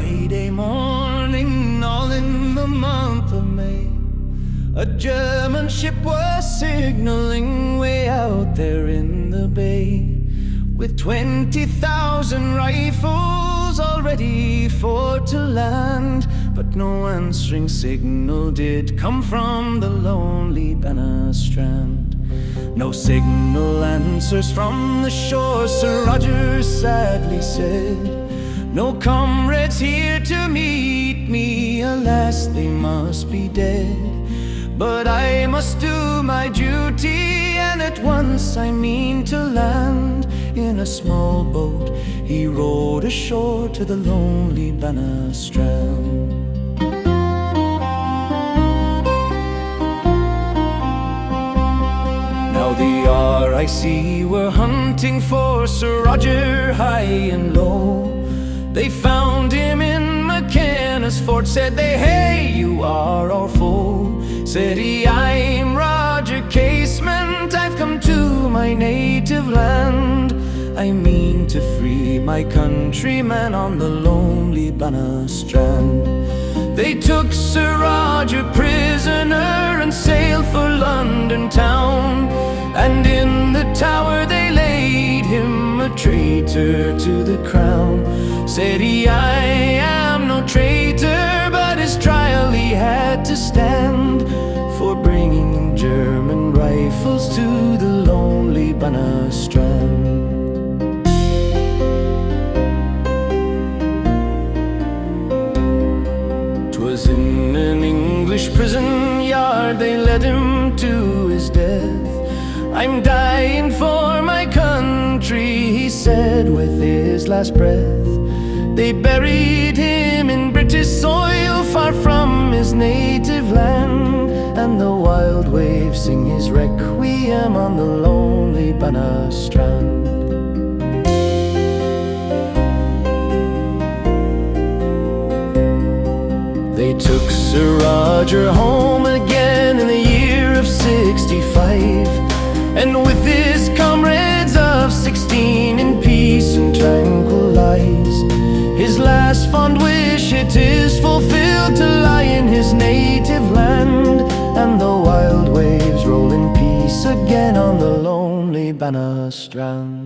Friday morning, all in the month of May, a German ship was signaling way out there in the bay, with 20,000 rifles all ready for to land. But no answering signal did come from the lonely Banner Strand. No signal answers from the shore, Sir Roger sadly said. No comrades here to meet me, alas, they must be dead. But I must do my duty, and at once I mean to land. In a small boat he rowed ashore to the lonely Banner Strand. Now the RIC were hunting for Sir Roger high and low. They found him in McKenna's fort, said they, "Hey, you are our foe." Said he, "I'm Roger Casement, I've come to my native land. I mean to free my countrymen on the lonely Banner Strand." They took Sir Roger prisoner and sailed for London town, and in the Tower they laid him a traitor to the crown. Said he, "I am no traitor," but his trial he had to stand for bringing German rifles to the lonely Banner Strand. 'Twas in an English prison yard they led him to his death. "I'm dying for my country," he said with his last breath. They buried him in British soil, far from his native land, and the wild waves sing his requiem on the lonely Banner Strand. They took Sir Roger home again in the year of 65, and with his comrades of 16 in peace and tranquilized. His last fond wish it is fulfilled, to lie in his native land, and the wild waves roll in peace again on the lonely Banner Strand.